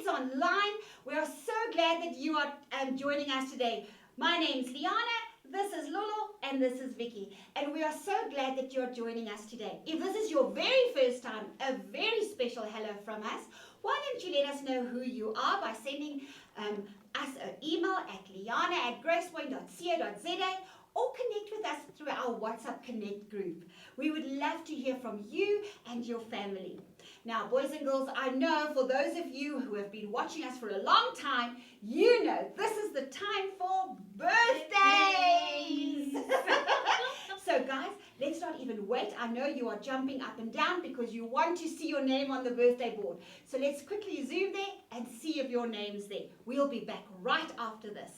friends online. We are so glad that you are joining us today. My name's Liana, this is Lolo, and this is Vicky. And we are so glad that you're joining us today. If this is your very first time, a very special hello from us. Why don't you let us know who you are by sending us an email at liana@gracepoint.co.za or connect with us through our WhatsApp Connect group. We would love to hear from you and your family. Now, boys and girls, I know for those of you who have been watching us for a long time, you know this is the time for birthdays. So guys, let's not even wait. I know you are jumping up and down because you want to see your name on the birthday board. So let's quickly zoom there and see if your name's there. We'll be back right after this.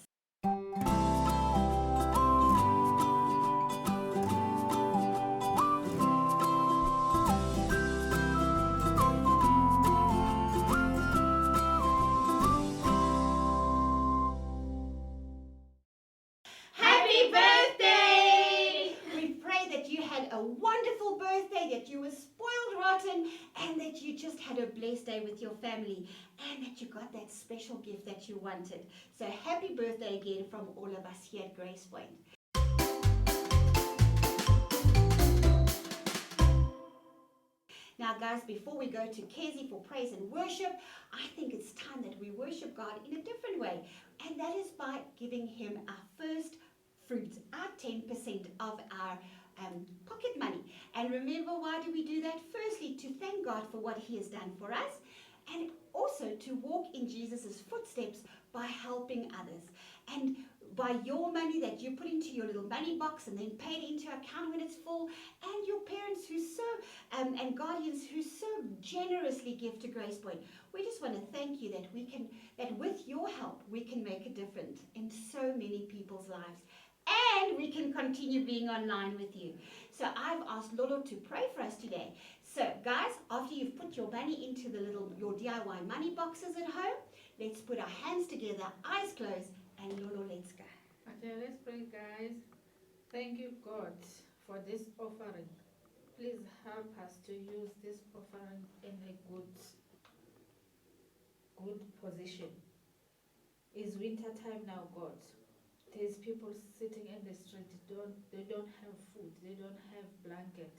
A wonderful birthday, that you were spoiled rotten, and that you just had a blessed day with your family, and that you got that special gift that you wanted. So happy birthday again from all of us here at Gracepoint. Now guys, before we go to Kezia for praise and worship, I think it's time that we worship God in a different way, and that is by giving Him our first fruits, our 10% of our pocket money. And remember, why do we do that? Firstly, to thank God for what He has done for us, and also to walk in Jesus' footsteps by helping others. And by your money that you put into your little money box and then paid into account when it's full, and your parents who so and guardians who so generously give to Gracepoint, we just want to thank you that that with your help we can make a difference in so many people's lives. And we can continue being online with you. So I've asked Lolo to pray for us today. So guys, after you've put your money into your DIY money boxes at home, let's put our hands together, eyes closed, and Lolo, let's go. Okay, let's pray, guys. Thank you, God, for this offering. Please help us to use this offering in a good position. It's winter time now, God. There's people sitting in the street, they don't have food, they don't have blanket.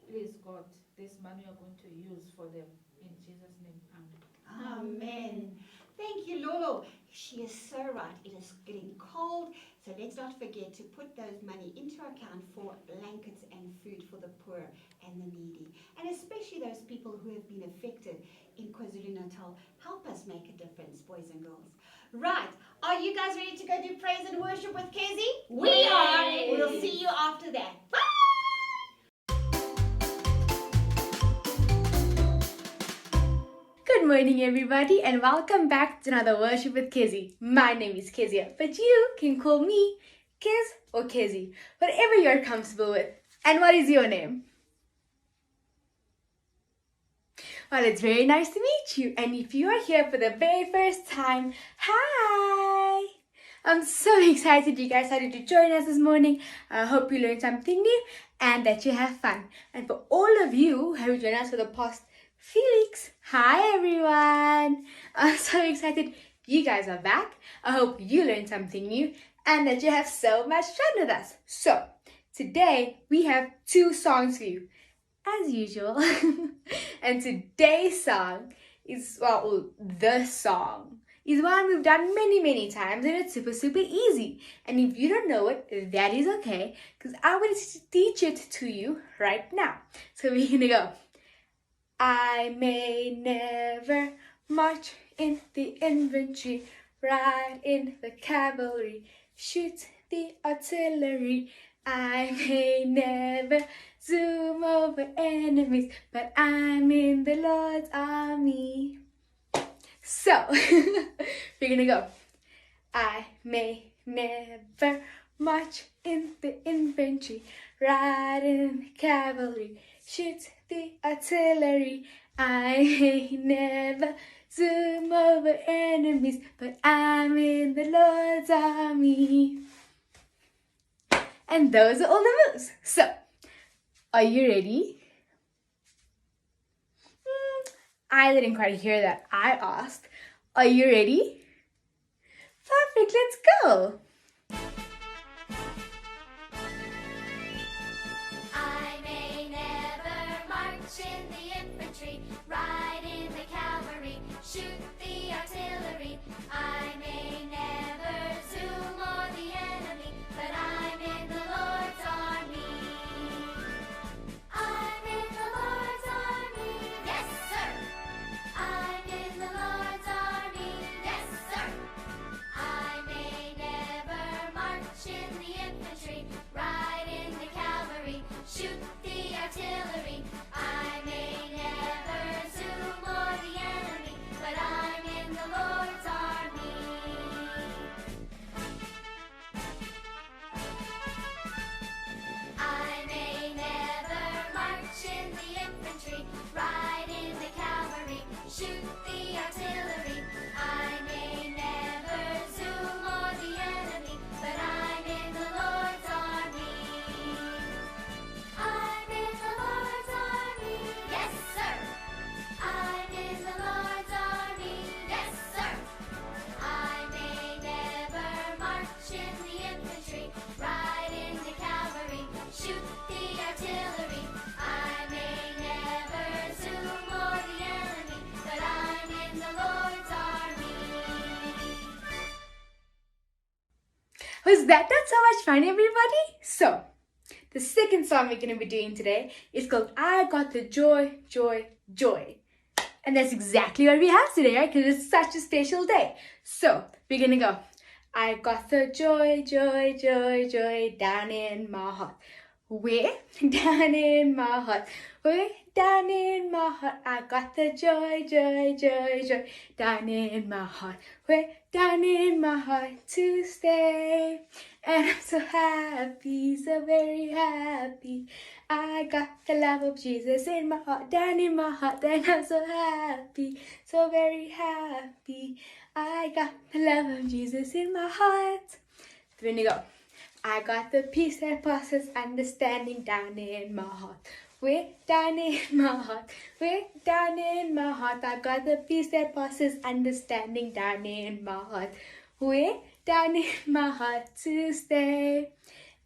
Please, God, this money you are going to use for them. In Jesus' name, amen. Amen. Thank you, Lolo. She is so right. It is getting cold, so let's not forget to put those money into account for blankets and food for the poor and the needy, and especially those people who have been affected in KwaZulu-Natal. Help us make a difference, boys and girls. Right, are you guys ready to go do praise and worship with Kezia? We are. We'll see you after that. Bye! Good morning, everybody, and welcome back to another Worship with Kezia. My name is Kezia, but you can call me Kez or Kezia, whatever you're comfortable with. And what is your name? Well, it's very nice to meet you. And if you are here for the very first time, hi! I'm so excited you guys started to join us this morning. I hope you learned something new and that you have fun. And for all of you who have joined us for the past few weeks, hi everyone! I'm so excited you guys are back. I hope you learned something new and that you have so much fun with us. So, today we have 2 songs for you, as usual. And today's song is, the song is one we've done many times, and it's super easy. And if you don't know it, that is okay, because I'm going to teach it to you right now. So we're going to go. I may never march in the infantry, ride in the cavalry, shoot the artillery. I may never zoom over enemies, but I'm in the Lord's army. So, we're gonna go. I may never march in the infantry, ride in the cavalry, shoot the artillery. I may never zoom over enemies, but I'm in the Lord's army. And those are all the moves. So, are you ready? I didn't quite hear that. I asked, Are you ready? Perfect, let's go. I may never march in the infantry, ride in the cavalry, shoot the artillery. I may never zoom on the enemy, but I'm in the Lord's army. I'm in the Lord's army, yes sir. I'm in the Lord's army, yes sir. I may never march in the infantry, ride in the cavalry, shoot the artillery. I may never zoom on the enemy, but I'm in the Lord's army. I may never march in the infantry, ride in the cavalry, shoot the artillery. I may never zoom on the enemy, but I'm in the Lord's army. I'm in the Lord's army, yes sir. I'm in the Lord's army, yes sir. I may never march in the infantry, ride in the cavalry, shoot the artillery. I may never zoom on the enemy, but I'm in the Lord's army. Was that not so much fun, everybody? So, the second song we're going to be doing today is called I Got the Joy, Joy, Joy. And that's exactly what we have today, right? Because it's such a special day. So, we're going to go. I got the joy, joy, joy, joy down in my heart. Where? Down in my heart. Where? Down in my heart. I got the joy, joy, joy, joy down in my heart. Where? Down in my heart to stay. And I'm so happy, so very happy. I got the love of Jesus in my heart, down in my heart. And I'm so happy, so very happy. I got the love of Jesus in my heart. Then we go. I got the peace that passes understanding down in my heart. Way down in my heart. Way down in my heart. I got the peace that passes understanding down in my heart. Way down in my heart to stay.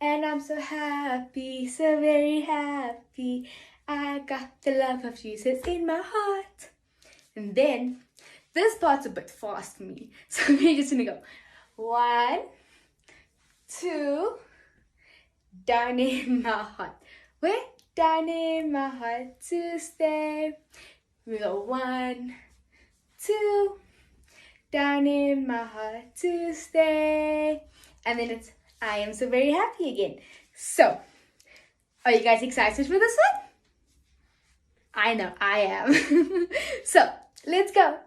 And I'm so happy, so very happy. I got the love of Jesus in my heart. And then, this part's a bit fast for me. So we're just gonna go. 1, 2, down in my heart. Where? Down in my heart to stay. We go 1, 2, down in my heart to stay. And then it's I am so very happy again. So, are you guys excited for this one? I know, I am. So, let's go.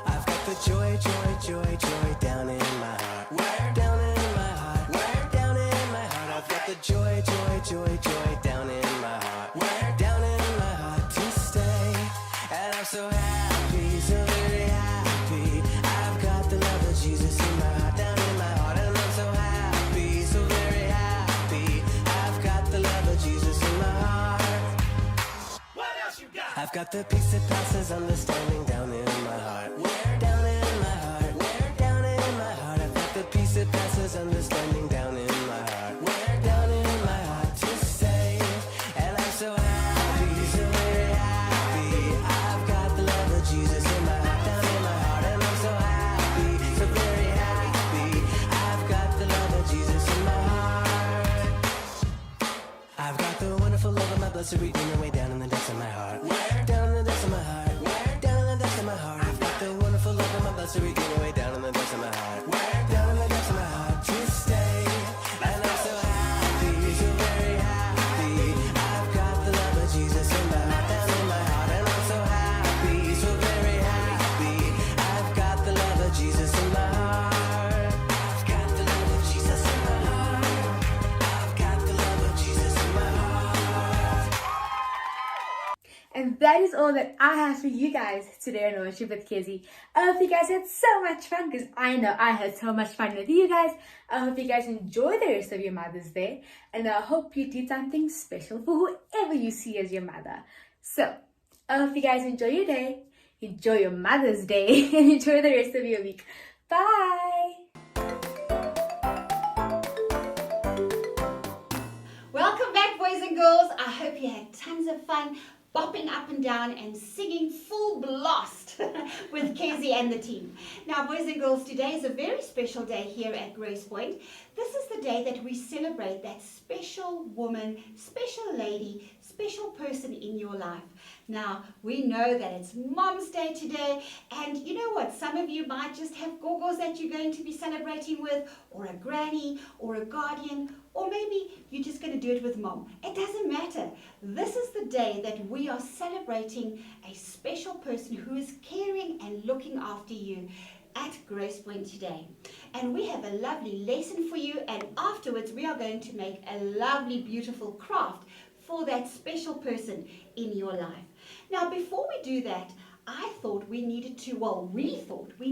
I've got the joy, joy, joy, joy down in my heart. Where? Down in my heart. Where? Down in my heart. I've got the joy, joy, joy, joy down in my heart. Where? Down in my heart to stay. And I'm so happy, so very happy. I've got the love of Jesus in my heart, down in my heart. And I'm so happy, so very happy. I've got the love of Jesus in my heart. What else you got? I've got the peace that passes understanding down in my heart. Where? Down in my heart. Where? Down in my heart. I've got the peace that passes understanding down in my heart. Where? Down in my heart to stay. And I'm so happy, so very happy. I've got the love of Jesus in my heart, down in my heart. And I'm so happy, so very happy. I've got the love of Jesus in my heart. I've got the wonderful love of my blessed Redeemer way down in the depths of my heart. Where? Down in the depths of my heart. Where? Down in the depths of my heart. I've got the wonderful love of my blessed Redeemer way down in the depths of my heart. Where? Down in the depths of my heart to stay. And I'm so happy, so very happy. I've got the love of Jesus in my heart, down in my heart. And I'm so happy, so very happy. I've got the love of Jesus in my heart. I've got the love of Jesus in my heart. I've got the love of Jesus in my heart. And that is all that I have for you guys today on Worship with Kezia. I hope you guys had so much fun, because I know I had so much fun with you guys. I hope you guys enjoy the rest of your Mother's Day, and I hope you did something special for whoever you see as your mother. So, I hope you guys enjoy your day, enjoy your Mother's Day, and enjoy the rest of your week. Bye! Welcome back, boys and girls. I hope you had tons of fun bopping up and down and singing full blast with Kezia and the team. Now, boys and girls, today is a very special day here at Gracepoint. This is the day that we celebrate that special woman, special lady, special person in your life. Now, we know that it's Mom's Day today, and you know what? Some of you might just have gogos that you're going to be celebrating with, or a granny, or a guardian, or maybe you're just going to do it with Mom. It doesn't matter. This is the day that we are celebrating a special person who is caring and looking after you at Gracepoint today. And we have a lovely lesson for you, and afterwards we are going to make a lovely, beautiful craft for that special person in your life. Now, before we do that, we thought we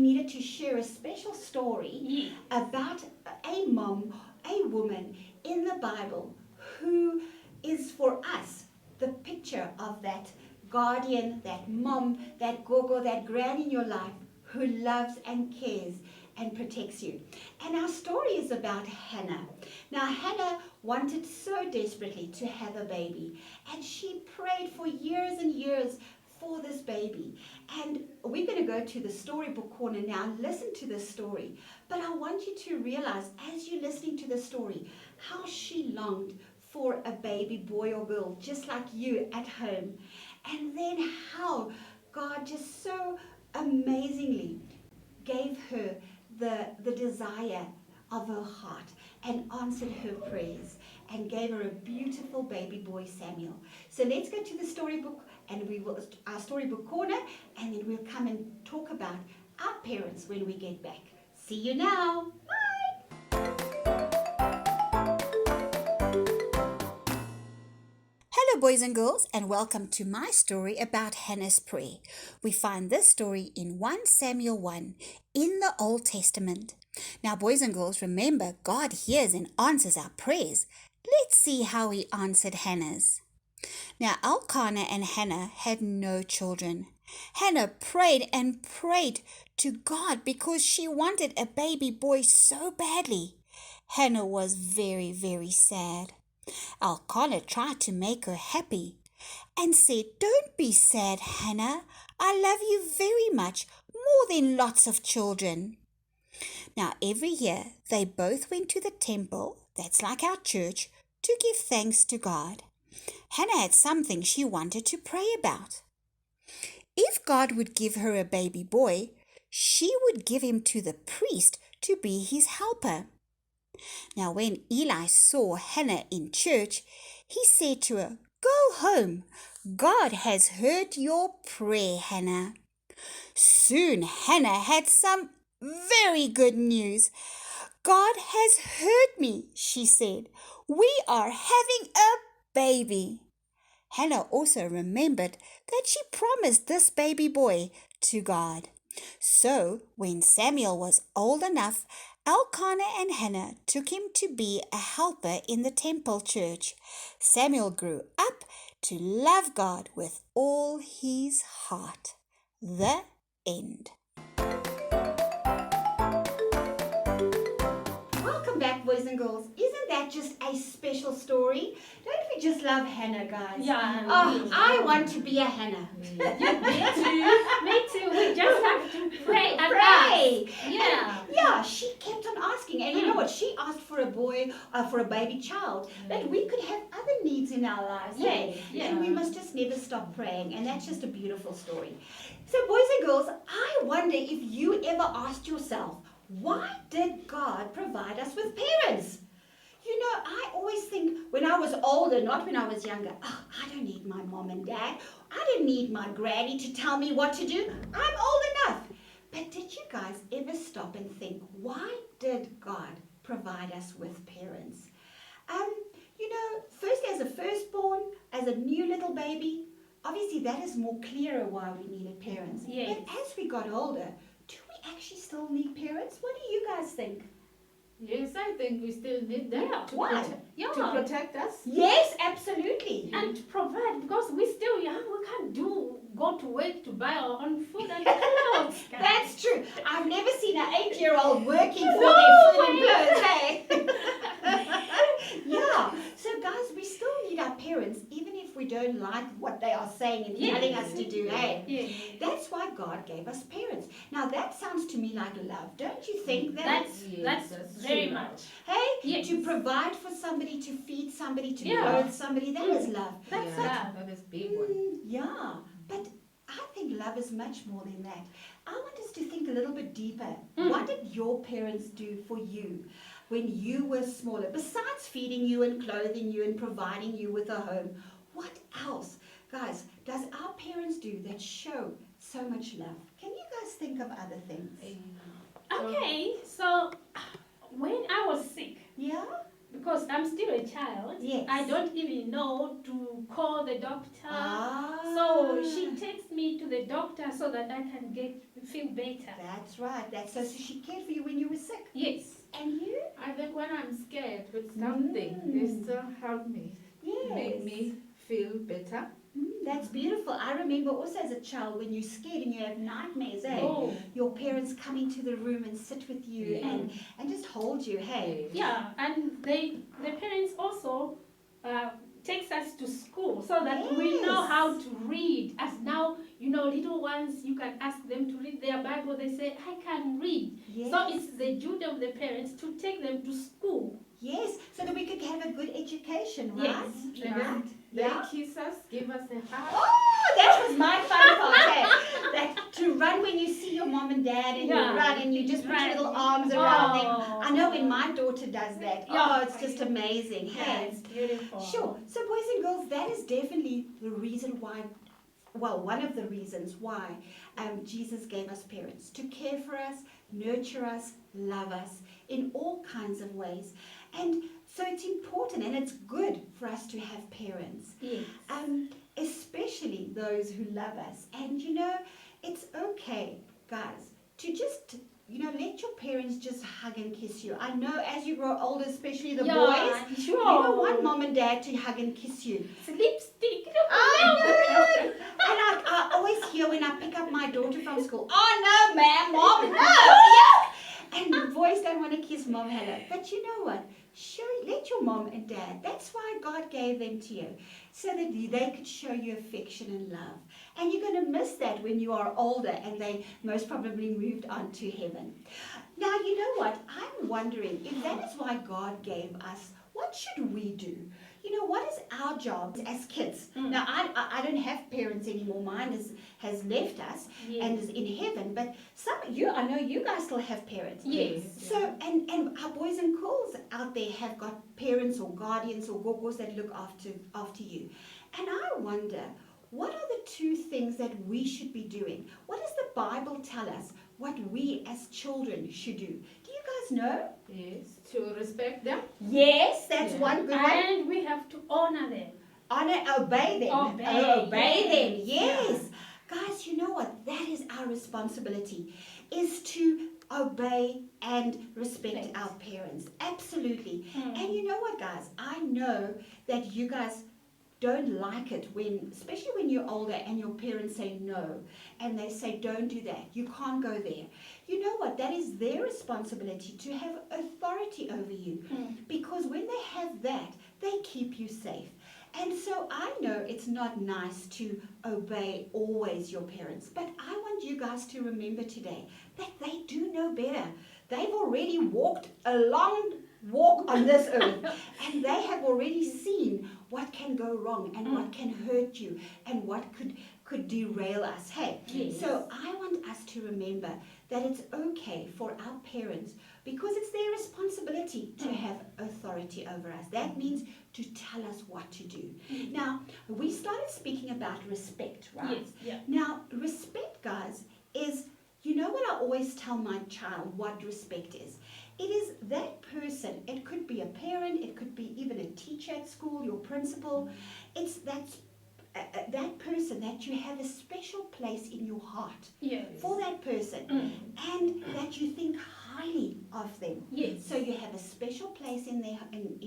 needed to share a special story about a mom, a woman in the Bible who is for us the picture of that guardian, that mom, that gogo, that gran in your life who loves and cares and protects you. And our story is about Hannah. Now, Hannah wanted so desperately to have a baby, and she prayed for years and years for this baby. And we're going to go to the storybook corner now and listen to this story. But I want you to realize, as you're listening to the story, how she longed for a baby boy or girl, just like you at home. And then how God just so amazingly gave her the desire of her heart and answered her prayers and gave her a beautiful baby boy, Samuel. So let's go to the storybook, and our storybook corner, and then we'll come and talk about our parents when we get back. See you now. Bye. Hello, boys and girls, and welcome to my story about Hannah's prayer. We find this story in 1 Samuel 1 in the Old Testament. Now, boys and girls, remember, God hears and answers our prayers. Let's see how he answered Hannah's. Now, Elkanah and Hannah had no children. Hannah prayed and prayed to God because she wanted a baby boy so badly. Hannah was very, very sad. Elkanah tried to make her happy and said, "Don't be sad, Hannah. I love you very much, more than lots of children." Now, every year they both went to the temple, that's like our church, to give thanks to God. Hannah had something she wanted to pray about. If God would give her a baby boy, she would give him to the priest to be his helper. Now, when Eli saw Hannah in church, he said to her, "Go home. God has heard your prayer, Hannah." Soon Hannah had some very good news. "God has heard me," she said. "We are having a baby." Hannah also remembered that she promised this baby boy to God. So, when Samuel was old enough, Elkanah and Hannah took him to be a helper in the temple church. Samuel grew up to love God with all his heart. The end. Welcome back, boys and girls. Isn't that just a special story? Don't we just love Hannah, guys? Yeah. Oh, I want to be a Hannah. Me too. We just have to pray and Pray. ask. Yeah. Yeah, she kept on asking, and you know what? She asked for a boy, for a baby child, but we could have other needs in our lives, hey? Yeah. And we must just never stop praying, and that's just a beautiful story. So, boys and girls, I wonder if you ever asked yourself, why did God provide us with parents? You know, I always think when I was older, not when I was younger, I don't need my mom and dad. I don't need my granny to tell me what to do. I'm old enough. But did you guys ever stop and think, why did God provide us with parents? You know, first as a firstborn, as a new little baby, obviously that is more clearer why we needed parents. Yes. But as we got older, do we actually still need parents? What do you guys think? Yes, I think we still need them Yeah. to, Why? to protect us Yes, absolutely. And to provide, because we're still young, we can't go to work to buy our own food and clothes. That's true. I've never seen an 8-year-old working for their food and clothes, hey? Yeah. So guys, we still need our parents, even if we don't like what they are saying and telling us to do, hey? Yeah. That's why God gave us parents. Now that sounds to me like love, don't you think that? That's very true. much. Hey, Yes. to provide for somebody, to feed somebody, to Yeah. clothe somebody, that is love. That's Yeah, love. that is big one. Yeah, but I think love is much more than that. I want us to think a little bit deeper. What did your parents do for you when you were smaller? Besides feeding you and clothing you and providing you with a home, what else, guys, does our parents do that show so much love? Can you guys think of other things? Okay, so when I was sick, Yeah? because I'm still a child, Yes. I don't even know to call the doctor. Ah. So she takes me to the doctor so that I can feel better. That's right. That's so she cared for you when you were sick. Yes. And you? I think when I'm scared with something, they still help me, Yes. make me feel better. That's beautiful. I remember also as a child when you're scared and you have nightmares, eh? Oh. Your parents come into the room and sit with you and just hold you, hey? Yeah, and the parents also takes us to school so that we know Yes. how to read. As now, little ones, you can ask them to read their Bible. They say, I can read. Yes. So it's the duty of the parents to take them to school. Yes, so that we could have a good education, right? Yes. Right? They Yeah. kiss us, give us a hug. Oh, that was my fun part, eh? That to run when you see your mom and dad and you Yeah. run and you just put your Right. little arms around them. Oh. I know when my daughter does that. Yeah. Oh, it's just amazing, hey? Yes, beautiful. Sure. So, boys and girls, that is definitely the reason why, well, one of the reasons why Jesus gave us parents to care for us, nurture us, love us in all kinds of ways. And so it's important and it's good for us to have parents, Yes. especially those who love us. And it's okay, guys, to just let your parents just hug and kiss you. I know as you grow older, especially the boys, sure. you don't want mom and dad to hug and kiss you. Lipstick. I know. And I always hear when I pick up my daughter from school, oh no, ma'am, mom, no, yuck. And the boys don't want to kiss mom, hello. But you know what? Let your mom and dad, that's why God gave them to you, so that they could show you affection and love. And you're going to miss that when you are older and they most probably moved on to heaven. Now, you know what? I'm wondering if that is why God gave us, what should we do? What is our job as kids? Now, I don't have parents anymore. Mine has left us and is in heaven. But I know you guys still have parents. Yes. So, and our boys and girls out there have got parents or guardians or gogos that look after you. And I wonder, what are the 2 things that we should be doing? What does the Bible tell us what we as children should do? Do you guys know? Yes, to respect them. Yes, that's one good one. And we have to honor them. Honor, obey them. Obey, them. Yes. Guys, you know what? That is our responsibility, is to obey and respect our parents. Absolutely. And you know what, guys? I know that you guys don't like it especially when you're older and your parents say no and they say don't do that, you can't go there. You know what, that is their responsibility to have authority over you, because when they have that, they keep you safe. And so I know it's not nice to obey always your parents, but I want you guys to remember today that they do know better. They've already walked a long walk on this earth and they have already seen what can go wrong and what can hurt you and what could derail us. Hey, so I want us to remember that it's okay for our parents, because it's their responsibility to have authority over us. That means to tell us what to do. Now, we started speaking about respect, right? Yes. Yeah. Now, respect, guys, is, you know what I always tell my child what respect is? It is that person. It could be a parent, it could be even a teacher at school, your principal. It's that person that you have a special place in your heart Yes. for that person, and that you think highly of them. Yes. So you have a special place in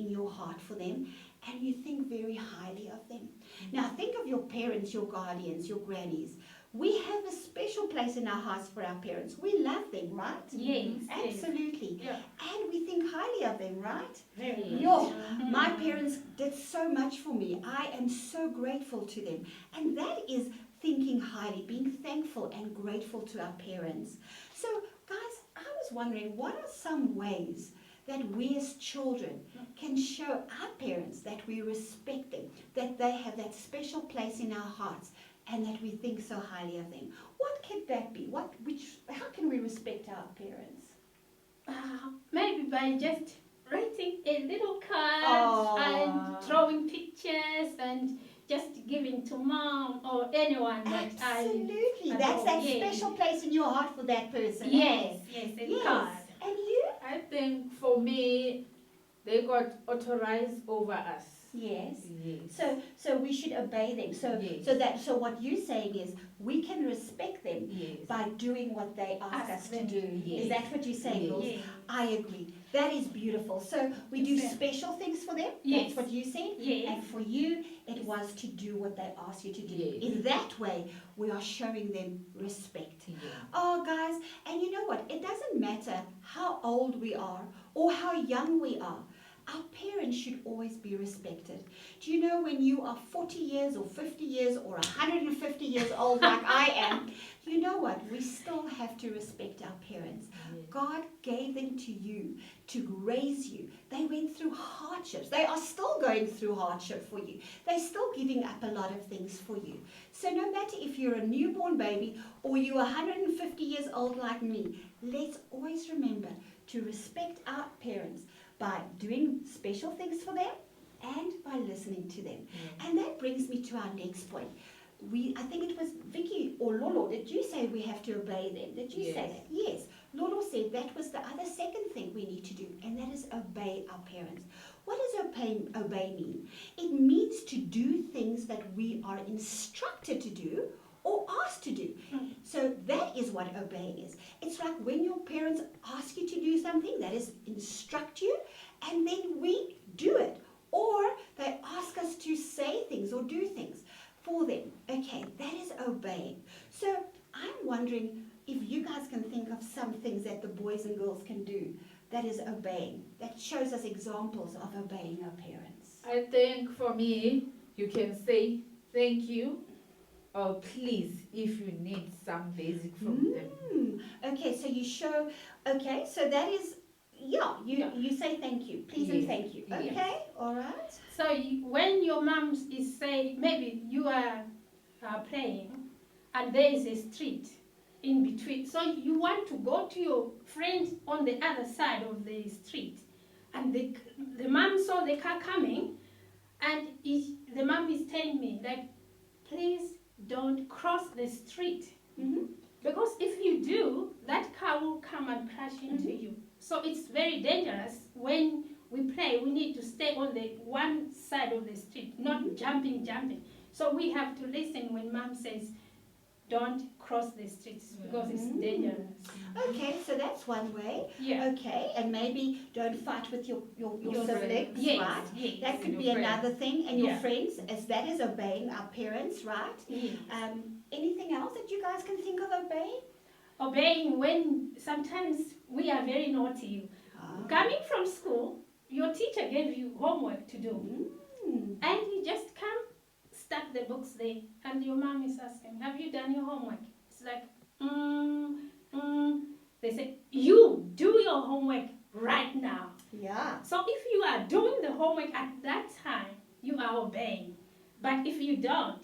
your heart for them, and you think very highly of them. Now think of your parents, your guardians, your grannies. We have a special place in our hearts for our parents. We love them, right? Yes. Absolutely. Yeah. And we think highly of them, right? Very much. Yo, my parents did so much for me. I am so grateful to them. And that is thinking highly, being thankful and grateful to our parents. So, guys, I was wondering, what are some ways that we as children can show our parents that we respect them, that they have that special place in our hearts, and that we think so highly of them? What could that be? How can we respect our parents? Maybe by just writing a little card Oh. and drawing pictures and just giving to mom or anyone that Absolutely. I That's that adore. Yeah. special place in your heart for that person. Yes, yes, a Yes. card. And you? I think for me, they got authorized over us. Yes. Yes. So we should obey them. Yes. So what you're saying is we can respect them Yes. by doing what they ask us to them. do. Yes. Is that what you're saying, Yes. Jules? Yes. I agree. That is beautiful. So we do Yes. special things for them. Yes. That's what you said. Yes. And for you, it was to do what they asked you to do. Yes. In that way, we are showing them respect. Yeah. Oh, guys, and you know what? It doesn't matter how old we are or how young we are. Our parents should always be respected. Do you know when you are 40 years or 50 years or 150 years old like I am, you know what? We still have to respect our parents. Yes. God gave them to you to raise you. They went through hardships. They are still going through hardship for you. They're still giving up a lot of things for you. So no matter if you're a newborn baby or you're 150 years old like me, let's always remember to respect our parents by doing special things for them and by listening to them. And that brings me to our next point. I think it was Vicky or Lolo, did you say we have to obey them? Did you say Yes. that? Yes. Lolo said that was the other second thing we need to do, and that is obey our parents. What does obey mean? It means to do things that we are instructed to do or asked to do. So that is what obeying is. It's like when your parents ask you to do something, that is instruct you, and then we do it. Or they ask us to say things or do things for them. Okay, that is obeying. So I'm wondering if you guys can think of some things that the boys and girls can do that is obeying, that shows us examples of obeying our parents. I think for me, you can say thank you or please if you need some basic from them. Okay, so you show, okay, so that is, you say thank you, please and Yes, thank you. yes. Okay, all right. So when your mom is saying, maybe you are playing and there is a street in between, so you want to go to your friend on the other side of the street, and the mom saw the car coming, and the mom is telling me that please don't cross the street, because if you do, that car will come and crash into you. So it's very dangerous. When we play, we need to stay on the one side of the street, not jumping. So we have to listen when mom says don't cross the streets, because it's dangerous. Okay, so that's one way. Yeah. Okay, and maybe don't fight with your siblings, Yes, right? yes. That could Your be friends. another thing, and your Yeah. friends, as that is obeying our parents, right? Yes. Anything else that you guys can think of obeying? Obeying when sometimes we are very naughty. Coming from school, your teacher gave you homework to do, and you just come, stack the books there, and your mom is asking, have you done your homework? It's like, They say, you do your homework right now. Yeah. So if you are doing the homework at that time, you are obeying. But if you don't,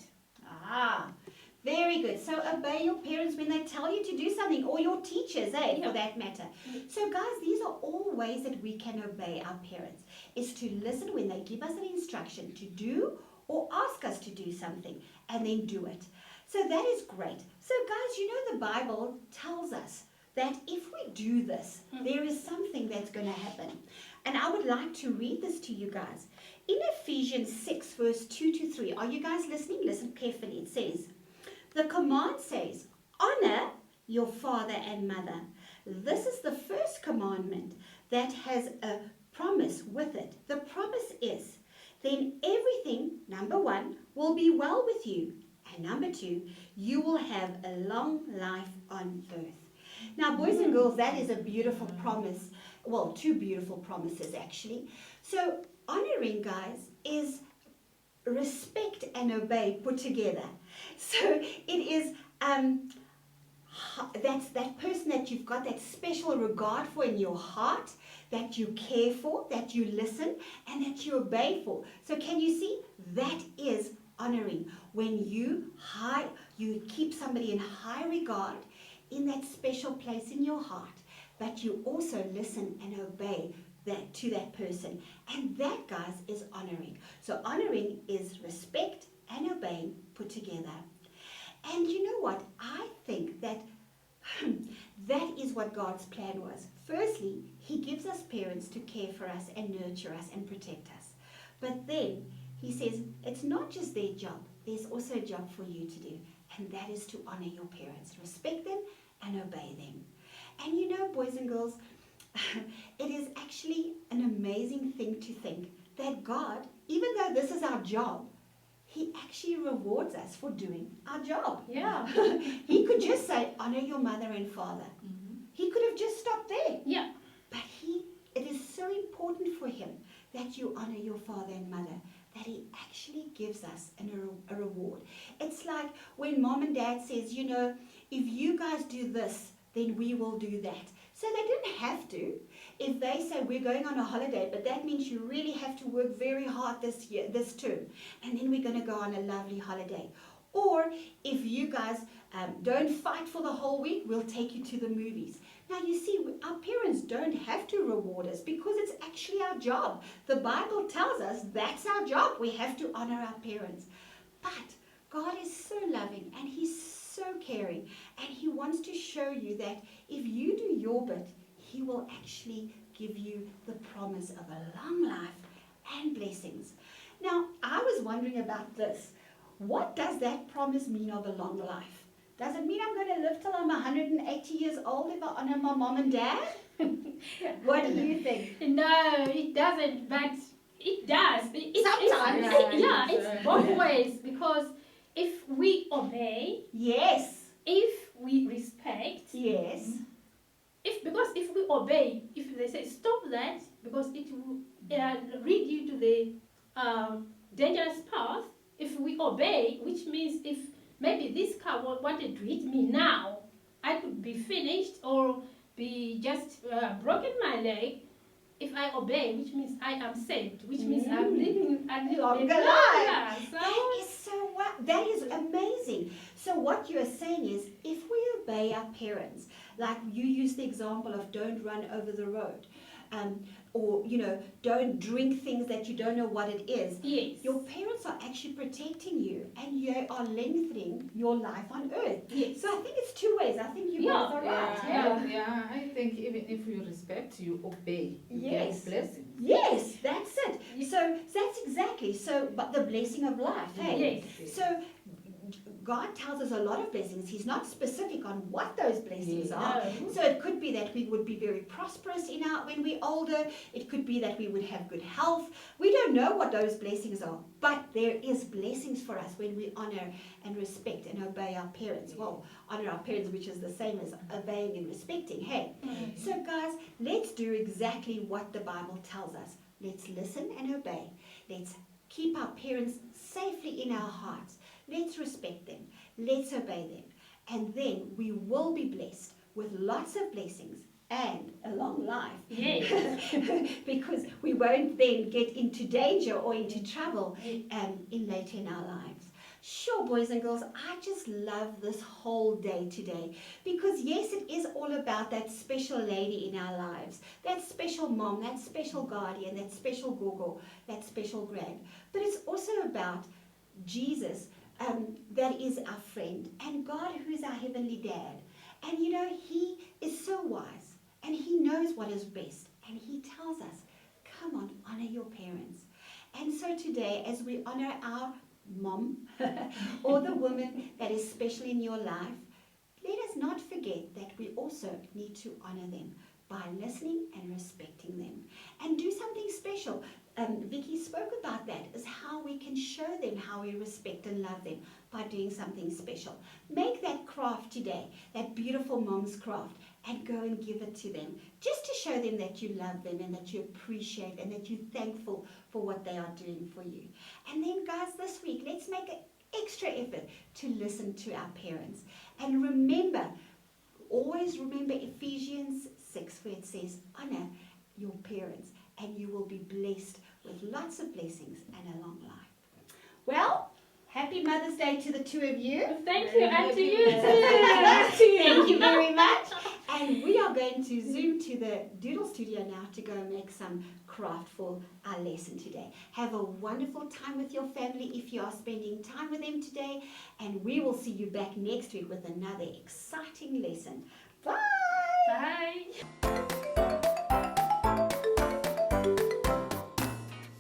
Very good. So obey your parents when they tell you to do something, or your teachers, for that matter. So guys, these are all ways that we can obey our parents. Is to listen when they give us an instruction to do or ask us to do something, and then do it. So that is great. So guys, you know the Bible tells us that if we do this, there is something that's going to happen. And I would like to read this to you guys. In Ephesians 6, verse 2 to 3, are you guys listening? Listen carefully. It says, the command says, honor your father and mother. this is the first commandment that has a promise with it. The promise is, then everything, number one, will be well with you. And number two, you will have a long life on earth. Now, boys and girls, that is a beautiful promise. Well, two beautiful promises, actually. So, honoring, guys, is respect and obey put together. So, it is that's that person that you've got that special regard for in your heart, that you care for, that you listen, and that you obey for. So can you see? That is honoring. When you keep somebody in high regard, in that special place in your heart, but you also listen and obey that to that person. And that, guys, is honoring. So honoring is respect and obeying put together. And you know what? I think that that is what God's plan was. Firstly, He gives us parents to care for us and nurture us and protect us. But then He says it's not just their job. There's also a job for you to do. And that is to honor your parents. Respect them and obey them. And you know, boys and girls, it is actually an amazing thing to think that God, even though this is our job, He actually rewards us for doing our job. Yeah. He could just say, honor your mother and father. He could have just stopped there. Yeah. But it is so important for Him that you honor your father and mother, that He actually gives us a reward. It's like when mom and dad says, you know, if you guys do this, then we will do that. So they didn't have to. If they say we're going on a holiday, but that means you really have to work very hard this year, this term, and then we're going to go on a lovely holiday. Or if you guys don't fight for the whole week, we'll take you to the movies. Now you see, our parents don't have to reward us because it's actually our job. The Bible tells us that's our job. We have to honor our parents. But God is so loving and He's so caring, and He wants to show you that if you do your bit, He will actually give you the promise of a long life and blessings. Now, I was wondering about this. What does that promise mean of a long life? Does it mean I'm going to live till I'm 180 years old if I honor my mom and dad? What do you think? No, it doesn't, but it does. Sometimes. It's both ways, because if we obey, Yes. if we respect, Yes. because if we obey, if they say stop that because it will lead you to the dangerous path, if we obey, which means if maybe this car wanted to hit me now, I could be finished or be just broken my leg. If I obey, which means I am saved, which means I'm living a Longer longer life. life. So That is amazing. So what you are saying is, if we obey our parents, like you use the example of don't run over the road, or don't drink things that you don't know what it is. yes. Your parents are actually protecting you, and you are lengthening your life on earth. Yes. So I think it's two ways. I think you both are right. Yeah. I think even if you respect, you obey. You Yes. get blessings. Yes, that's it. So that's exactly so. But the blessing of life, hey. Yes. So God tells us a lot of blessings. He's not specific on what those blessings are. No. So it could be that we would be very prosperous when we're older. It could be that we would have good health. We don't know what those blessings are, but there is blessings for us when we honor and respect and obey our parents. Well, honor our parents, which is the same as obeying and respecting. Hey, so guys, let's do exactly what the Bible tells us. Let's listen and obey. Let's keep our parents safely in our hearts. Let's respect them. Let's obey them. And then we will be blessed with lots of blessings and a long life. Yes. Because we won't then get into danger or into trouble later in our lives. Sure, boys and girls, I just love this whole day today because, yes, it is all about that special lady in our lives, that special mom, that special guardian, that special gogo, that special grand. But it's also about Jesus, that is our friend, and God, who is our heavenly dad. And He is so wise, and He knows what is best, and He tells us, come on, honor your parents. And so today, as we honor our mom or the woman that is special in your life, let us not forget that we also need to honor them by listening and respecting them, and do something special. Vicky spoke about that, is how we can show them how we respect and love them by doing something special. Make that craft today, that beautiful mom's craft, and go and give it to them, just to show them that you love them and that you appreciate and that you're thankful for what they are doing for you. And then, guys, this week, let's make an extra effort to listen to our parents. And remember, always remember Ephesians 6, where it says, honor your parents, and you will be blessed with lots of blessings and a long life. Well, happy Mother's Day to the two of you. Thank you, and to you too. Thank you very much. And we are going to zoom to the Doodle Studio now to go and make some craft for our lesson today. Have a wonderful time with your family if you are spending time with them today. And we will see you back next week with another exciting lesson. Bye. Bye.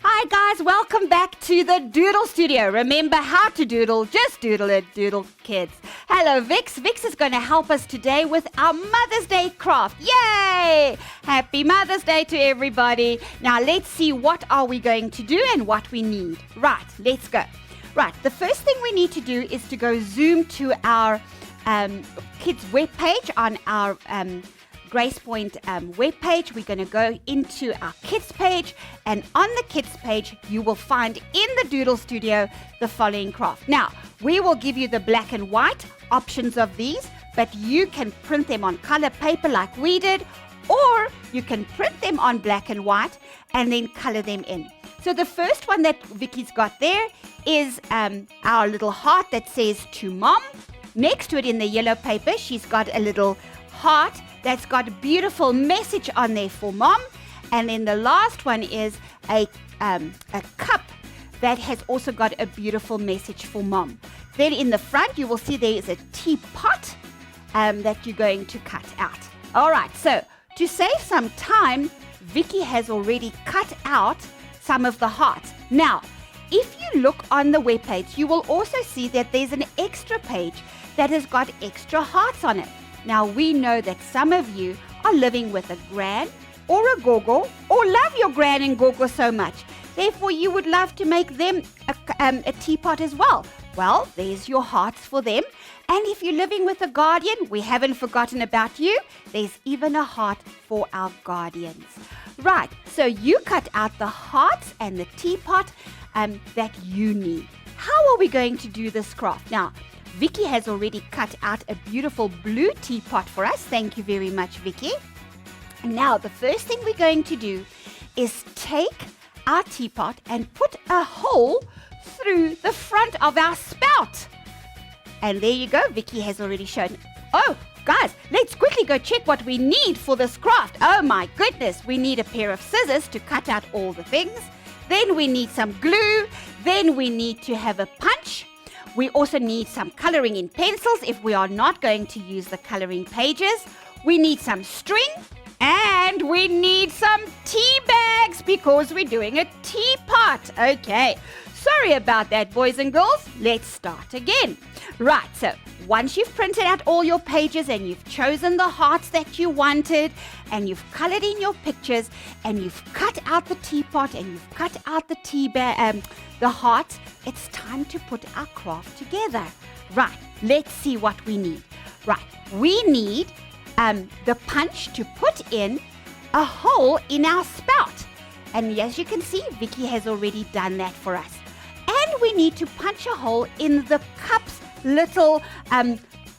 Hi guys, welcome back to the Doodle Studio. Remember how to doodle, just doodle it, doodle kids. Hello Vix. Vix is going to help us today with our Mother's Day craft. Yay! Happy Mother's Day to everybody. Now let's see what are we going to do and what we need. Right, let's go. Right, the first thing we need to do is to go zoom to our kids webpage on our Gracepoint webpage. We're going to go into our kids page, and on the kids page you will find in the Doodle Studio the following craft. Now we will give you the black and white options of these, but you can print them on color paper like we did, or you can print them on black and white and then color them in. So the first one that Vicky's got there is our little heart that says to mom. Next to it in the yellow paper she's got a little heart that's got a beautiful message on there for mom. And then the last one is a cup that has also got a beautiful message for mom. Then in the front you will see there is a teapot that you're going to cut out. All right, so to save some time, Vicky has already cut out some of the hearts. Now, if you look on the webpage, you will also see that there's an extra page that has got extra hearts on it. Now, we know that some of you are living with a gran or a gogo, or love your gran and gogo so much. Therefore, you would love to make them a teapot as well. Well, there's your hearts for them. And if you're living with a guardian, we haven't forgotten about you. There's even a heart for our guardians. Right, so you cut out the hearts and the teapot that you need. How are we going to do this craft? Now, Vicky has already cut out a beautiful blue teapot for us. Thank you very much, Vicky. Now, the first thing we're going to do is take our teapot and put a hole through the front of our spout. And there you go. Vicky has already shown. Oh, guys, let's quickly go check what we need for this craft. Oh my goodness, we need a pair of scissors to cut out all the things. Then we need some glue. Then we need to have a punch. We also need some coloring in pencils if we are not going to use the coloring pages. We need some string, and we need some tea bags because we're doing a teapot. Okay, sorry about that, boys and girls. Let's start again. Right, so once you've printed out all your pages and you've chosen the hearts that you wanted, and you've colored in your pictures, and you've cut out the teapot, and you've cut out the tea bag, the hearts, it's time to put our craft together. Right, let's see what we need. Right, we need the punch to put in a hole in our spout. And as you can see, Vicky has already done that for us. And we need to punch a hole in the cup's little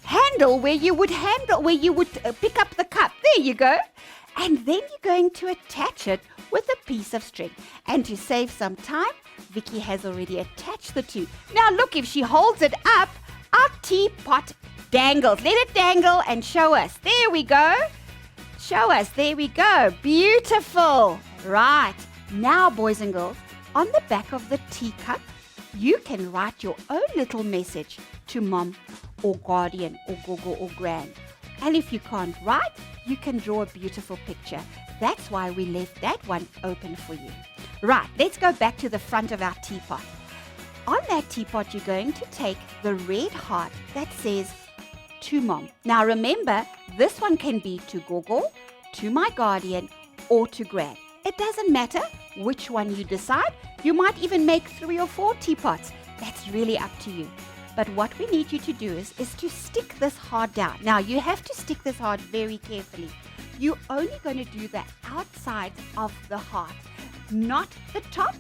handle where you would pick up the cup. There you go. And then you're going to attach it with a piece of string. And to save some time, Vicky has already attached the two. Now look, if she holds it up, our teapot dangles. Let it dangle and show us. There we go. Show us. There we go. Beautiful. Right. Now, boys and girls, on the back of the teacup, you can write your own little message to mom or guardian or gogo or gran. And if you can't write, you can draw a beautiful picture. That's why we left that one open for you. Right, let's go back to the front of our teapot. On that teapot, you're going to take the red heart that says to Mom. Now remember, this one can be to Gogo, to my guardian, or to Gran. It doesn't matter which one you decide. You might even make 3 or 4 teapots. That's really up to you. But what we need you to do is to stick this heart down. Now you have to stick this heart very carefully. You're only going to do the outside of the heart, not the top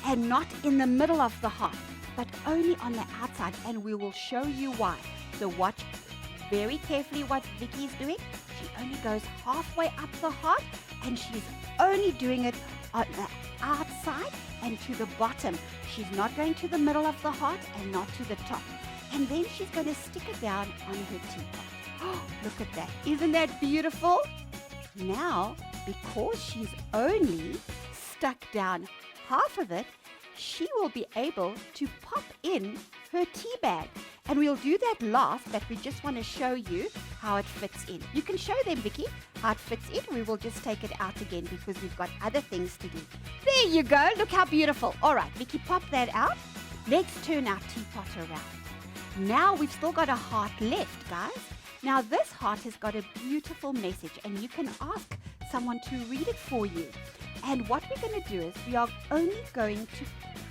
and not in the middle of the heart, but only on the outside, and we will show you why. So watch very carefully what Vicky's doing. She only goes halfway up the heart, and she's only doing it on the outside and to the bottom. She's not going to the middle of the heart and not to the top. And then she's going to stick it down on her teapot. Oh, look at that. Isn't that beautiful? Now, because she's only stuck down half of it, she will be able to pop in her tea bag. And we'll do that last, but we just want to show you how it fits in. You can show them, Vicky, how it fits in. We will just take it out again because we've got other things to do. There you go. Look how beautiful. All right, Vicky, pop that out. Let's turn our teapot around. Now we've still got a heart left, guys. Now this heart has got a beautiful message, and you can ask someone to read it for you. And what we're going to do is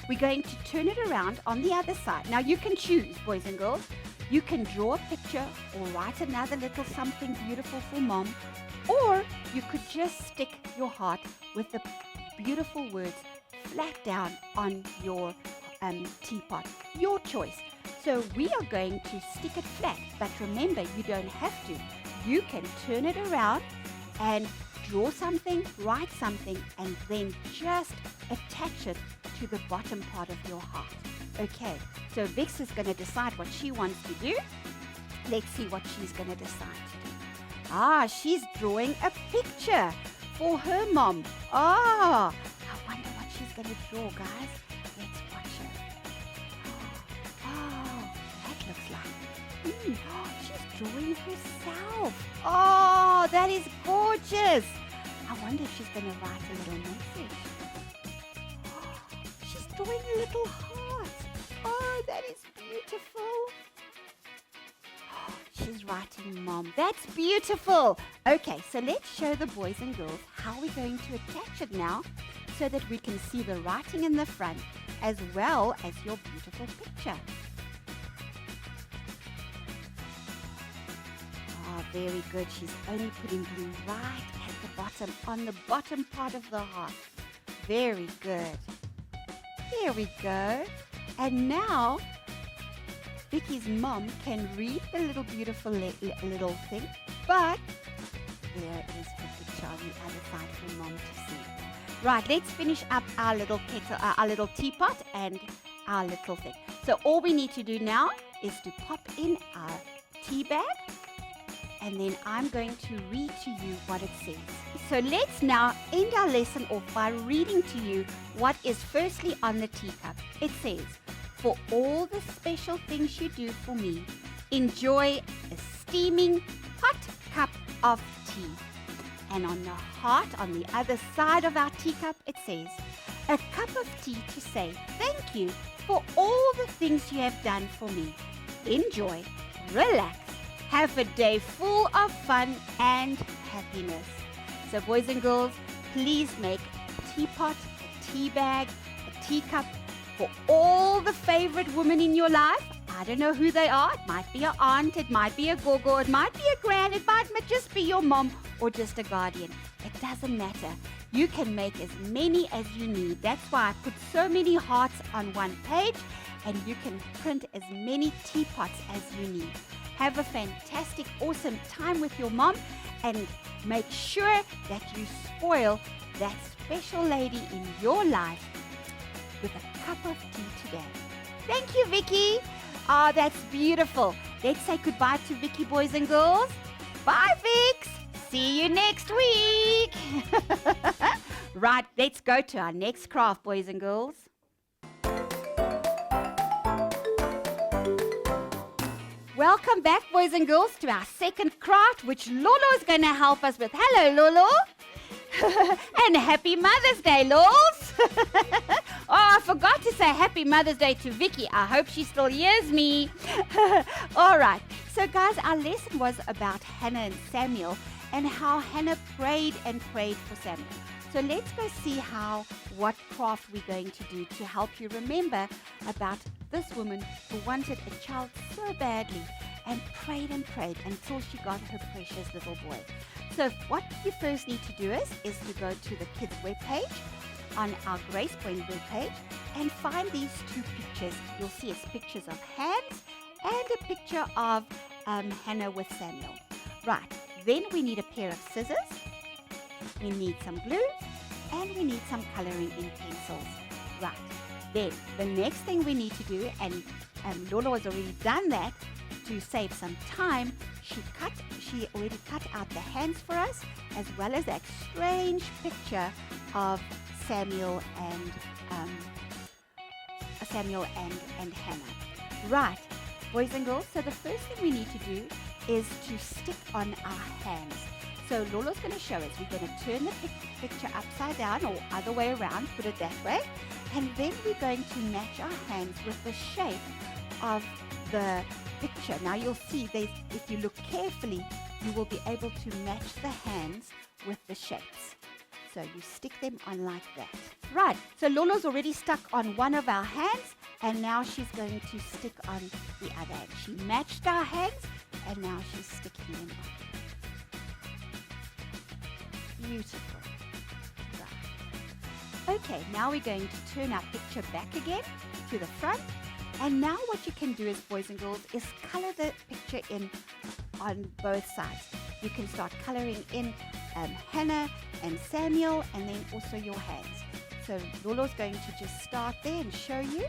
we're going to turn it around on the other side. Now you can choose, boys and girls. You can draw a picture or write another little something beautiful for Mom, or you could just stick your heart with the beautiful words flat down on your teapot. Your choice. So we are going to stick it flat, but remember, you don't have to. You can turn it around and draw something, write something, and then just attach it to the bottom part of your heart. Okay, so Vix is going to decide what she wants to do. Let's see what she's going to decide to do. She's drawing a picture for her Mom. I wonder what she's going to draw, guys. Let's watch her. That looks like... she's drawing herself. That is gorgeous. I wonder if she's going to write a little message. She's drawing a little heart. That is beautiful. She's writing Mom. That's beautiful. Okay, so let's show the boys and girls how we're going to attach it now so that we can see the writing in the front as well as your beautiful picture. Very good. She's only putting glue right at the bottom, on the bottom part of the heart. Very good. There we go. And now, Vicky's Mom can read the little beautiful little thing, but there is her picture on the other side for Mom to see. Right, let's finish up our little kettle, our little teapot and our little thing. So all we need to do now is to pop in our tea bag, and then I'm going to read to you what it says. So let's now end our lesson off by reading to you what is firstly on the teacup. It says, "For all the special things you do for me, enjoy a steaming hot cup of tea." And on the heart, on the other side of our teacup, it says, "A cup of tea to say thank you for all the things you have done for me. Enjoy, relax, have a day full of fun and happiness." So boys and girls, please make a teapot, a tea bag, a teacup for all the favorite women in your life. I don't know who they are. It might be an aunt, it might be a gogo, it might be a gran, it might just be your mom or just a guardian. It doesn't matter. You can make as many as you need. That's why I put so many hearts on one page, and you can print as many teapots as you need. Have a fantastic, awesome time with your mom, and make sure that you spoil that special lady in your life with a cup of tea today. Thank you, Vicky. That's beautiful. Let's say goodbye to Vicky, boys and girls. Bye, Vix. See you next week. Right, let's go to our next craft, boys and girls. Welcome back, boys and girls, to our second craft, which Lolo is going to help us with. Hello, Lolo. And happy Mother's Day, Lols. I forgot to say happy Mother's Day to Vicky. I hope she still hears me. All right. So guys, our lesson was about Hannah and Samuel and how Hannah prayed and prayed for Samuel. So let's go see what craft we're going to do to help you remember about this woman who wanted a child so badly and prayed until she got her precious little boy. So what you first need to do is to go to the kids webpage on our Gracepoint webpage and find these two pictures. You'll see it's pictures of hands and a picture of Hannah with Samuel. Right, then we need a pair of scissors, we need some glue, and we need some coloring in pencils. Right, then the next thing we need to do, and Lola has already done that to save some time, she already cut out the hands for us, as well as that strange picture of Samuel and Hannah. Right, boys and girls, so the first thing we need to do is to stick on our hands. So Lola's going to show us. We're going to turn the picture upside down or other way around, put it that way, and then we're going to match our hands with the shape of the picture. Now you'll see if you look carefully, you will be able to match the hands with the shapes. So you stick them on like that. Right, so Lola's already stuck on one of our hands, and now she's going to stick on the other hand. She matched our hands, and now she's sticking them on. Beautiful. Right. Okay, now we're going to turn our picture back again to the front. And now what you can do is, boys and girls, is color the picture in on both sides. You can start coloring in Hannah and Samuel, and then also your hands. So Lola's going to just start there and show you,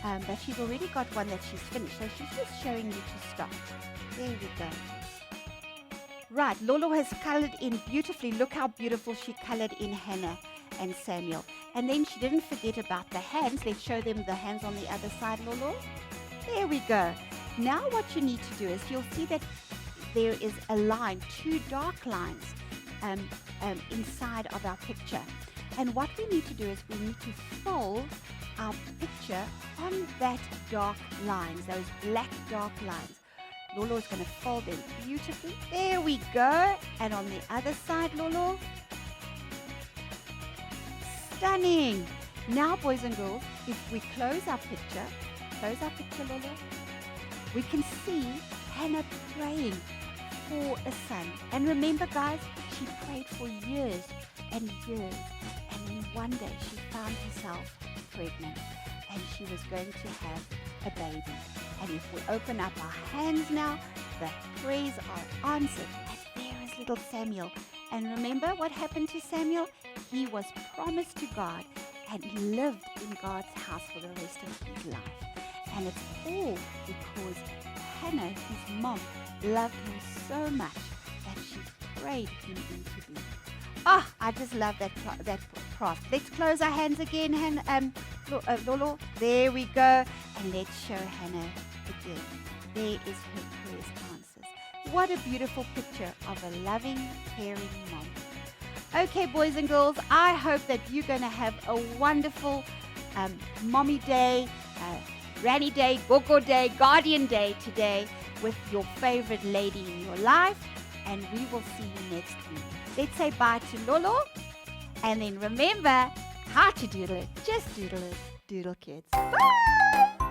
but she's already got one that she's finished, so she's just showing you to start. There we go. Right, Lola has colored in beautifully. Look how beautiful she colored in Hannah and Samuel. And then she didn't forget about the hands. Let's show them the hands on the other side, Lola. There we go. Now what you need to do is, you'll see that there is a line, two dark lines inside of our picture. And what we need to do is we need to fold our picture on that dark lines, those black dark lines. Lolo is going to fold them beautifully. There we go. And on the other side, Lolo. Stunning. Now, boys and girls, if we close our picture, Lolo, we can see Hannah praying for a son. And remember, guys, she prayed for years and years. And then one day she found herself pregnant, and she was going to have a baby. And if we open up our hands now, the prayers are answered. And there is little Samuel. And remember what happened to Samuel? He was promised to God, and he lived in God's house for the rest of his life. And it's all because Hannah, his mom, loved him so much that she prayed him into being. Oh, I just love that craft. Let's close our hands again, Lolo. There we go. And let's show Hannah again. There is her prayers answers. What a beautiful picture of a loving, caring mom. Okay, boys and girls, I hope that you're going to have a wonderful mommy day, granny day, gogo day, guardian day today with your favorite lady in your life. And we will see you next week. Let's say bye to Lolo. And then remember how to doodle it. Just doodle it. Doodle kids. Bye!